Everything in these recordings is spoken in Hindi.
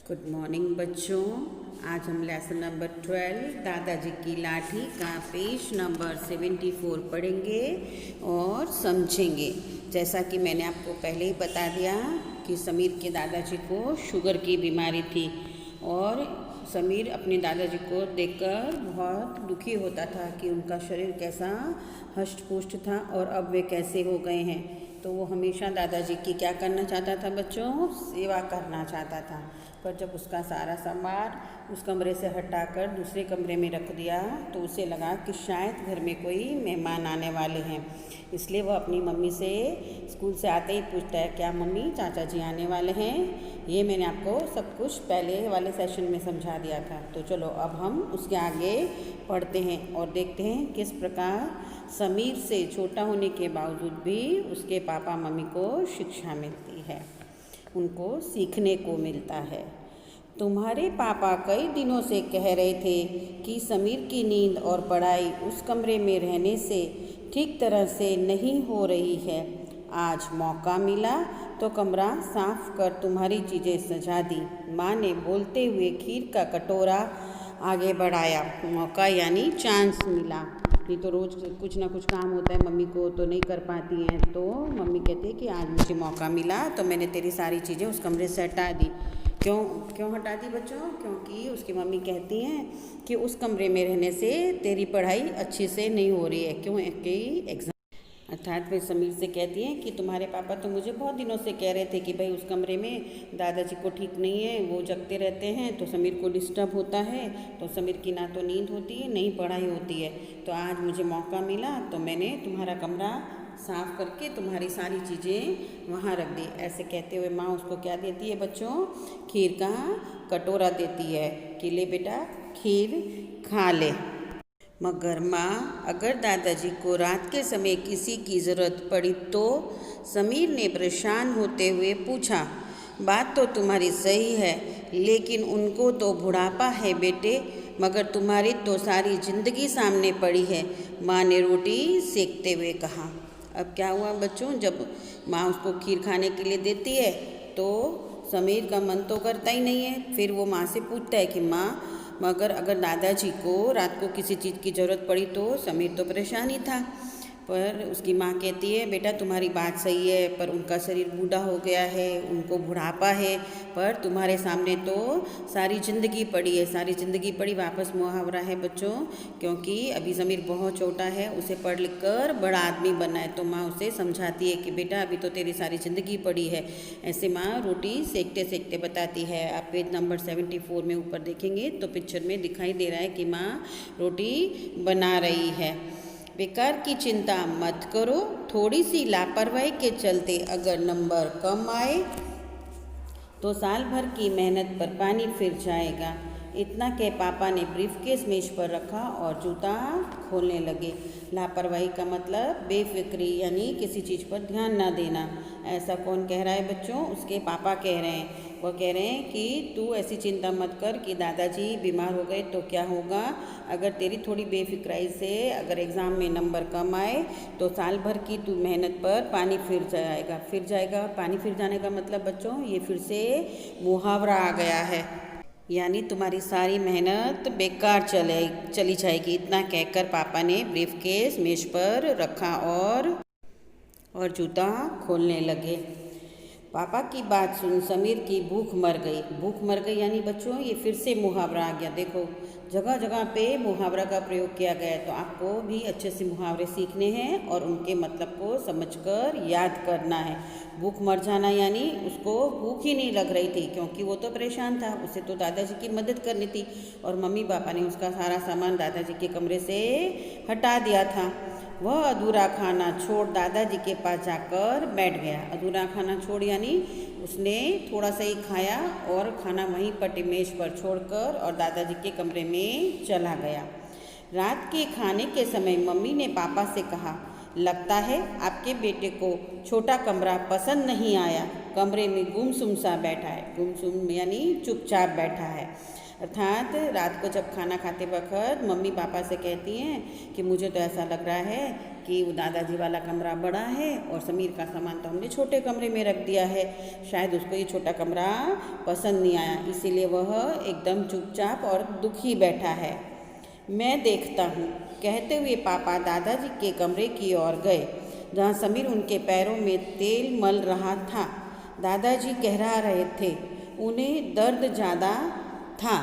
गुड मॉर्निंग बच्चों। आज हम लेसन नंबर 12 दादाजी की लाठी का पेज नंबर 74 पढ़ेंगे और समझेंगे। जैसा कि मैंने आपको पहले ही बता दिया कि समीर के दादाजी को शुगर की बीमारी थी और समीर अपने दादाजी को देखकर बहुत दुखी होता था कि उनका शरीर कैसा हष्ट पुष्ट था और अब वे कैसे हो गए हैं। तो वो हमेशा दादाजी की क्या करना चाहता था बच्चों? सेवा करना चाहता था। पर जब उसका सारा सामान उस कमरे से हटाकर दूसरे कमरे में रख दिया तो उसे लगा कि शायद घर में कोई मेहमान आने वाले हैं। इसलिए वह अपनी मम्मी से स्कूल से आते ही पूछता है, क्या मम्मी चाचा जी आने वाले हैं? ये मैंने आपको सब कुछ पहले वाले सेशन में समझा दिया था। तो चलो अब हम उसके आगे पढ़ते हैं और देखते हैं किस प्रकार समीर से छोटा होने के बावजूद भी उसके पापा मम्मी को शिक्षा मिलती है, उनको सीखने को मिलता है। तुम्हारे पापा कई दिनों से कह रहे थे कि समीर की नींद और पढ़ाई उस कमरे में रहने से ठीक तरह से नहीं हो रही है। आज मौका मिला तो कमरा साफ कर तुम्हारी चीज़ें सजा दी। माँ ने बोलते हुए खीर का कटोरा आगे बढ़ाया। मौका यानी चांस मिला। नहीं तो रोज़ कुछ ना कुछ काम होता है मम्मी को तो नहीं कर पाती हैं। तो मम्मी कहती है कि आज मुझे मौका मिला तो मैंने तेरी सारी चीज़ें उस कमरे से हटा दी। क्यों क्यों हटा दी बच्चों? क्योंकि उसकी मम्मी कहती हैं कि उस कमरे में रहने से तेरी पढ़ाई अच्छे से नहीं हो रही है। क्यों? कि एग्ज़ाम अर्थात वे समीर से कहती हैं कि तुम्हारे पापा तो मुझे बहुत दिनों से कह रहे थे कि भाई उस कमरे में दादाजी को ठीक नहीं है, वो जगते रहते हैं तो समीर को डिस्टर्ब होता है, तो समीर की ना तो नींद होती है नहीं पढ़ाई होती है। तो आज मुझे मौका मिला तो मैंने तुम्हारा कमरा साफ़ करके तुम्हारी सारी चीज़ें वहाँ रख दी। ऐसे कहते हुए माँ उसको क्या देती है बच्चों? खीर का कटोरा देती है कि ले बेटा खीर खा ले। मगर माँ, अगर दादाजी को रात के समय किसी की ज़रूरत पड़ी तो? समीर ने परेशान होते हुए पूछा। बात तो तुम्हारी सही है, लेकिन उनको तो बुढ़ापा है बेटे, मगर तुम्हारी तो सारी ज़िंदगी सामने पड़ी है, माँ ने रोटी सेकते हुए कहा। अब क्या हुआ बच्चों? जब माँ उसको खीर खाने के लिए देती है तो समीर का मन तो करता ही नहीं है। फिर वो माँ से पूछता है कि माँ, मगर अगर दादाजी को रात को किसी चीज़ की ज़रूरत पड़ी तो? समीर तो परेशान ही था। पर उसकी माँ कहती है बेटा तुम्हारी बात सही है, पर उनका शरीर बूढ़ा हो गया है, उनको बुढ़ापा है, पर तुम्हारे सामने तो सारी ज़िंदगी पड़ी है। सारी ज़िंदगी पड़ी वापस मुहावरा है बच्चों, क्योंकि अभी समीर बहुत छोटा है, उसे पढ़ लिख कर बड़ा आदमी बनना है। तो माँ उसे समझाती है कि बेटा अभी तो तेरी सारी ज़िंदगी पड़ी है। ऐसे माँ रोटी सेकते सेकते बताती है। आप पेज नंबर 74 में ऊपर देखेंगे तो पिक्चर में दिखाई दे रहा है कि माँ रोटी बना रही है। बेकार की चिंता मत करो, थोड़ी सी लापरवाही के चलते अगर नंबर कम आए तो साल भर की मेहनत पर पानी फिर जाएगा। इतना कह पापा ने ब्रीफकेस मेज पर रखा और जूता खोलने लगे। लापरवाही का मतलब बेफिक्री, यानी किसी चीज़ पर ध्यान ना देना। ऐसा कौन कह रहा है बच्चों? उसके पापा कह रहे हैं। वो कह रहे हैं कि तू ऐसी चिंता मत कर कि दादाजी बीमार हो गए तो क्या होगा। अगर तेरी थोड़ी बेफिक्राई से अगर एग्ज़ाम में नंबर कम आए तो साल भर की तू मेहनत पर पानी फिर जाएगा। पानी फिर जाने का मतलब बच्चों ये फिर से मुहावरा आ गया है, यानी तुम्हारी सारी मेहनत बेकार चली जाएगी। इतना कहकर पापा ने ब्रीफकेस मेज पर रखा और जूता खोलने लगे। पापा की बात सुन समीर की भूख मर गई यानी बच्चों ये फिर से मुहावरा आ गया। देखो जगह जगह पे मुहावरा का प्रयोग किया गया है, तो आपको भी अच्छे से मुहावरे सीखने हैं और उनके मतलब को समझकर याद करना है। भूख मर जाना यानी उसको भूख ही नहीं लग रही थी, क्योंकि वो तो परेशान था, उसे तो दादाजी की मदद करनी थी और मम्मी पापा ने उसका सारा सामान दादाजी के कमरे से हटा दिया था। वह अधूरा खाना छोड़ दादाजी के पास जाकर बैठ गया। अधूरा खाना छोड़ यानी उसने थोड़ा सा ही खाया और खाना वहीं पर मेज पर छोड़कर और दादाजी के कमरे में चला गया। रात के खाने के समय मम्मी ने पापा से कहा, लगता है आपके बेटे को छोटा कमरा पसंद नहीं आया। कमरे में गुमसुम सा बैठा है। गुमसुम यानी चुपचाप बैठा है। अर्थात रात को जब खाना खाते वक्त मम्मी पापा से कहती हैं कि मुझे तो ऐसा लग रहा है कि वो दादाजी वाला कमरा बड़ा है और समीर का सामान तो हमने छोटे कमरे में रख दिया है, शायद उसको ये छोटा कमरा पसंद नहीं आया, इसीलिए वह एकदम चुपचाप और दुखी बैठा है। मैं देखता हूँ, कहते हुए पापा दादाजी के कमरे की ओर गए जहाँ समीर उनके पैरों में तेल मल रहा था। दादाजी कहरा रहे थे, उन्हें दर्द ज़्यादा था।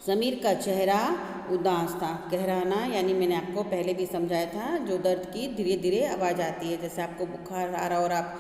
समीर का चेहरा उदास था। कहराना यानी मैंने आपको पहले भी समझाया था, जो दर्द की धीरे धीरे आवाज़ आती है, जैसे आपको बुखार आ रहा और आप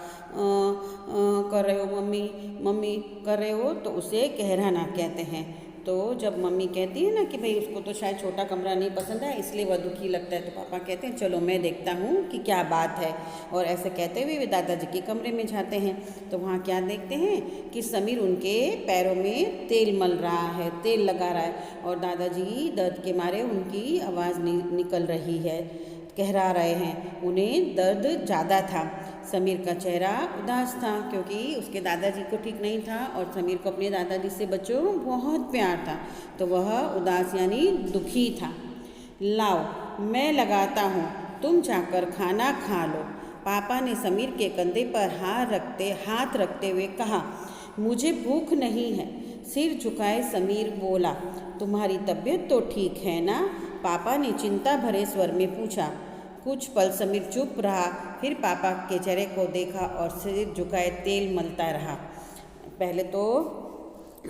कर रहे हो मम्मी मम्मी कर रहे हो तो उसे कहराना कहते हैं। तो जब मम्मी कहती है ना कि भाई उसको तो शायद छोटा कमरा नहीं पसंद है इसलिए वह दुखी लगता है, तो पापा कहते हैं चलो मैं देखता हूँ कि क्या बात है। और ऐसे कहते हुए वे दादाजी के कमरे में जाते हैं तो वहाँ क्या देखते हैं कि समीर उनके पैरों में तेल मल रहा है, तेल लगा रहा है और दादाजी दर्द के मारे उनकी आवाज़ निकल रही है, कहरा रहे हैं, उन्हें दर्द ज़्यादा था। समीर का चेहरा उदास था क्योंकि उसके दादाजी को ठीक नहीं था और समीर को अपने दादाजी से बच्चों बहुत प्यार था, तो वह उदास यानी दुखी था। लाओ मैं लगाता हूँ, तुम जाकर खाना खा लो, पापा ने समीर के कंधे पर हाथ रखते हुए कहा। मुझे भूख नहीं है, सिर झुकाए समीर बोला। तुम्हारी तबीयत तो ठीक है ना? पापा ने चिंता भरे स्वर में पूछा। कुछ पल समीर चुप रहा, फिर पापा के चेहरे को देखा और सिर झुकाए तेल मलता रहा। पहले तो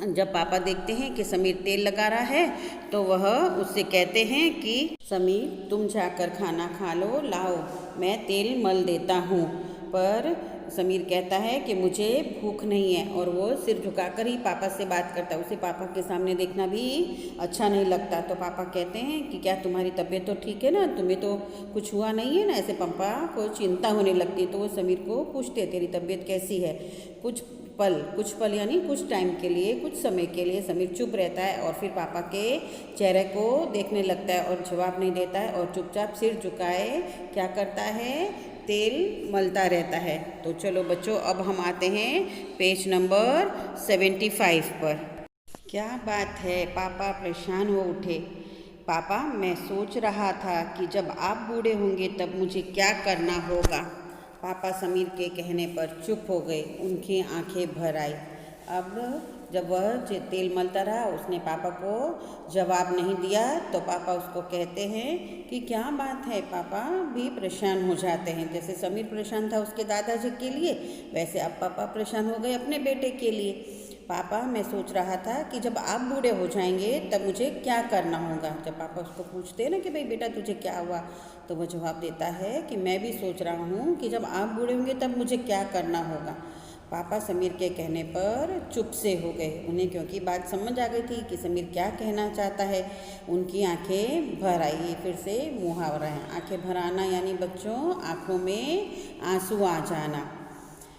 जब पापा देखते हैं कि समीर तेल लगा रहा है तो वह उससे कहते हैं कि समीर तुम जाकर खाना खा लो, लाओ मैं तेल मल देता हूँ। पर समीर कहता है कि मुझे भूख नहीं है और वो सिर झुकाकर ही पापा से बात करता है, उसे पापा के सामने देखना भी अच्छा नहीं लगता। तो पापा कहते हैं कि क्या तुम्हारी तबीयत तो ठीक है ना, तुम्हें तो कुछ हुआ नहीं है ना? ऐसे पापा को चिंता होने लगती है तो वो समीर को पूछते तेरी तबीयत कैसी है। कुछ पल यानी कुछ टाइम के लिए, कुछ समय के लिए समीर चुप रहता है और फिर पापा के चेहरे को देखने लगता है और जवाब नहीं देता है और चुपचाप सिर झुकाए क्या करता है, तेल मलता रहता है। तो चलो बच्चों अब हम आते हैं पेज नंबर 75 पर। क्या बात है, पापा परेशान हो उठे। पापा मैं सोच रहा था कि जब आप बूढ़े होंगे तब मुझे क्या करना होगा। पापा समीर के कहने पर चुप हो गए, उनकी आंखें भर आई। अब जब वह तेल मलता रहा उसने पापा को जवाब नहीं दिया तो पापा उसको कहते हैं कि क्या बात है। पापा भी परेशान हो जाते हैं, जैसे समीर परेशान था उसके दादाजी के लिए वैसे अब पापा परेशान हो गए अपने बेटे के लिए। पापा मैं सोच रहा था कि जब आप बूढ़े हो जाएंगे तब मुझे क्या करना होगा। जब पापा उसको पूछते हैं ना कि भाई बेटा तुझे क्या हुआ तो वह जवाब देता है कि मैं भी सोच रहा हूँ कि जब आप बूढ़े होंगे तब मुझे क्या करना होगा। पापा समीर के कहने पर चुप से हो गए, उन्हें क्योंकि बात समझ आ गई थी कि समीर क्या कहना चाहता है। उनकी आंखें भर आई, ये फिर से मुहावरा है। आंखें भर आना यानी बच्चों आँखों में आंसू आ जाना।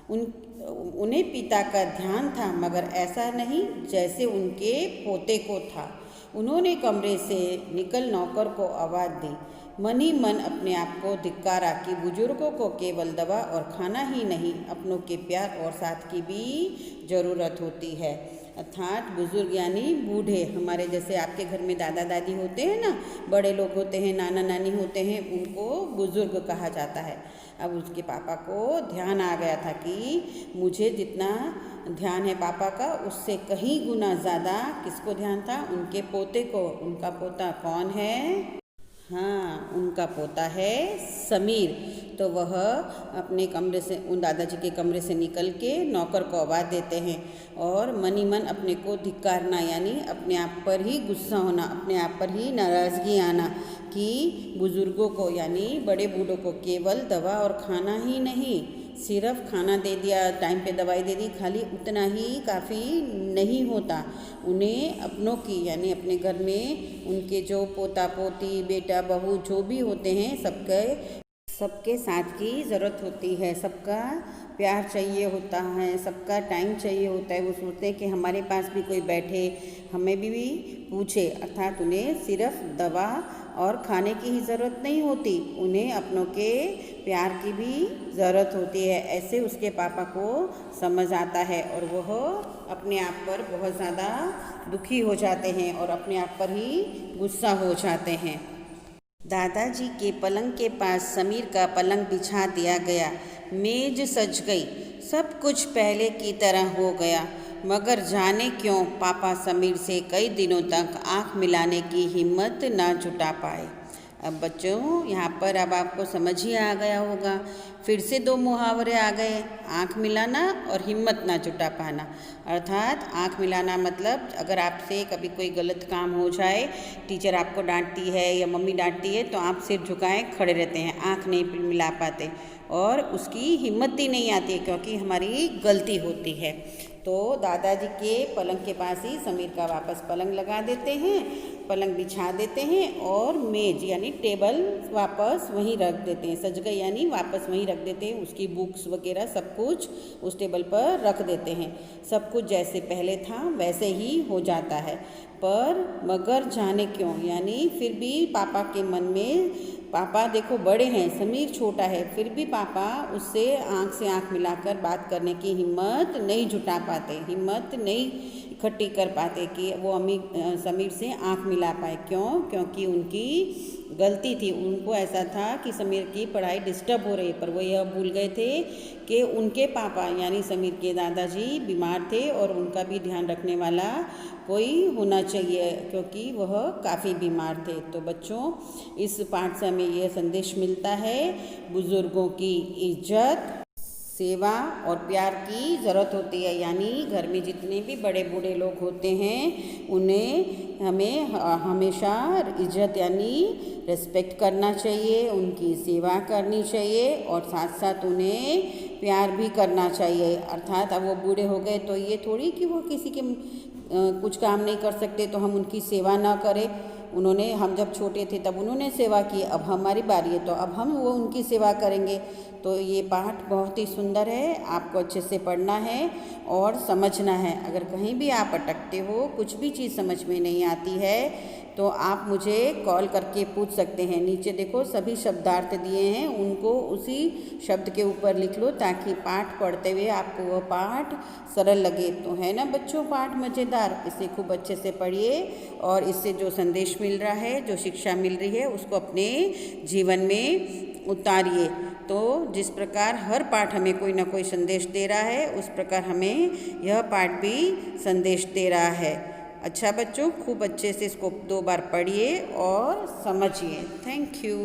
उन्हें पिता का ध्यान था मगर ऐसा नहीं जैसे उनके पोते को था। उन्होंने कमरे से निकल नौकर को आवाज़ दी। मन ही मन अपने आप को धिक्कारा कि बुजुर्गों को केवल दवा और खाना ही नहीं अपनों के प्यार और साथ की भी ज़रूरत होती है। अर्थात बुजुर्ग यानी बूढ़े, हमारे जैसे आपके घर में दादा दादी होते हैं ना, बड़े लोग होते हैं, नाना नानी होते हैं, उनको बुजुर्ग कहा जाता है। अब उसके पापा को ध्यान आ गया था कि मुझे जितना ध्यान है पापा का उससे कहीं गुना ज़्यादा किसको ध्यान था, उनके पोते को। उनका पोता कौन है? हाँ, उनका पोता है समीर। तो वह अपने कमरे से उन दादाजी के कमरे से निकल के नौकर को आवाज़ देते हैं और मन ही मन अपने को धिक्कारना यानी अपने आप पर ही गुस्सा होना, अपने आप पर ही नाराज़गी आना कि बुज़ुर्गों को यानी बड़े बूढ़ों को केवल दवा और खाना ही नहीं, सिर्फ खाना दे दिया, टाइम पे दवाई दे दी, खाली उतना ही काफ़ी नहीं होता। उन्हें अपनों की यानी अपने घर में उनके जो पोता पोती बेटा बहू जो भी होते हैं सबके साथ की ज़रूरत होती है, सबका प्यार चाहिए होता है, सबका टाइम चाहिए होता है। वो सोचते हैं कि हमारे पास भी कोई बैठे, हमें भी पूछे, अर्थात उन्हें सिर्फ दवा और खाने की ही ज़रूरत नहीं होती, उन्हें अपनों के प्यार की भी ज़रूरत होती है। ऐसे उसके पापा को समझ आता है और वह अपने आप पर बहुत ज़्यादा दुखी हो जाते हैं और अपने आप पर ही गुस्सा हो जाते हैं। दादाजी के पलंग के पास समीर का पलंग बिछा दिया गया, मेज सज गई, सब कुछ पहले की तरह हो गया। मगर जाने क्यों पापा समीर से कई दिनों तक आंख मिलाने की हिम्मत ना जुटा पाए। अब बच्चों, यहाँ पर अब आपको समझ ही आ गया होगा, फिर से 2 मुहावरे आ गए, आँख मिलाना और हिम्मत ना जुटा पाना। अर्थात आँख मिलाना मतलब अगर आपसे कभी कोई गलत काम हो जाए, टीचर आपको डांटती है या मम्मी डांटती है, तो आप सिर झुकाए खड़े रहते हैं, आँख नहीं मिला पाते और उसकी हिम्मत ही नहीं आती है क्योंकि हमारी गलती होती है। तो दादाजी के पलंग के पास ही समीर का वापस पलंग लगा देते हैं, पलंग बिछा देते हैं और मेज यानी टेबल वापस वहीं रख देते हैं, सज गई यानी वापस वहीं रख देते हैं। उसकी बुक्स वगैरह सब कुछ उस टेबल पर रख देते हैं, सब कुछ जैसे पहले था वैसे ही हो जाता है। पर मगर जाने क्यों, यानी फिर भी पापा के मन में, पापा देखो बड़े हैं, समीर छोटा है, फिर भी पापा उससे आँख से आँख मिलाकर बात करने की हिम्मत नहीं जुटा पाते, हिम्मत नहीं इकट्ठी कर पाते कि वो समीर से आँख मिला पाए। क्यों? क्योंकि उनकी गलती थी। उनको ऐसा था कि समीर की पढ़ाई डिस्टर्ब हो रही है, पर वो यह भूल गए थे कि उनके पापा यानी समीर के दादाजी बीमार थे और उनका भी ध्यान रखने वाला कोई होना चाहिए क्योंकि वह काफ़ी बीमार थे। तो बच्चों, इस पाठ से हमें यह संदेश मिलता है, बुज़ुर्गों की इज्जत, सेवा और प्यार की ज़रूरत होती है। यानी घर में जितने भी बड़े बूढ़े लोग होते हैं उन्हें हमें हमेशा इज्जत यानी रिस्पेक्ट करना चाहिए, उनकी सेवा करनी चाहिए और साथ साथ उन्हें प्यार भी करना चाहिए। अर्थात अब वो बूढ़े हो गए तो ये थोड़ी कि वो किसी के कुछ काम नहीं कर सकते तो हम उनकी सेवा ना करें। उन्होंने, हम जब छोटे थे तब उन्होंने सेवा की, अब हमारी बारी है तो अब हम वो उनकी सेवा करेंगे। तो ये पाठ बहुत ही सुंदर है, आपको अच्छे से पढ़ना है और समझना है। अगर कहीं भी आप अटकते हो, कुछ भी चीज़ समझ में नहीं आती है तो आप मुझे कॉल करके पूछ सकते हैं। नीचे देखो सभी शब्दार्थ दिए हैं, उनको उसी शब्द के ऊपर लिख लो ताकि पाठ पढ़ते हुए आपको वह पाठ सरल लगे। तो है ना बच्चों पाठ मज़ेदार, इसे खूब अच्छे से पढ़िए और इससे जो संदेश मिल रहा है, जो शिक्षा मिल रही है, उसको अपने जीवन में उतारिए। तो जिस प्रकार हर पाठ हमें कोई ना कोई संदेश दे रहा है, उस प्रकार हमें यह पाठ भी संदेश दे रहा है। अच्छा बच्चों, खूब अच्छे से इसको 2 बार पढ़िए और समझिए। Thank you.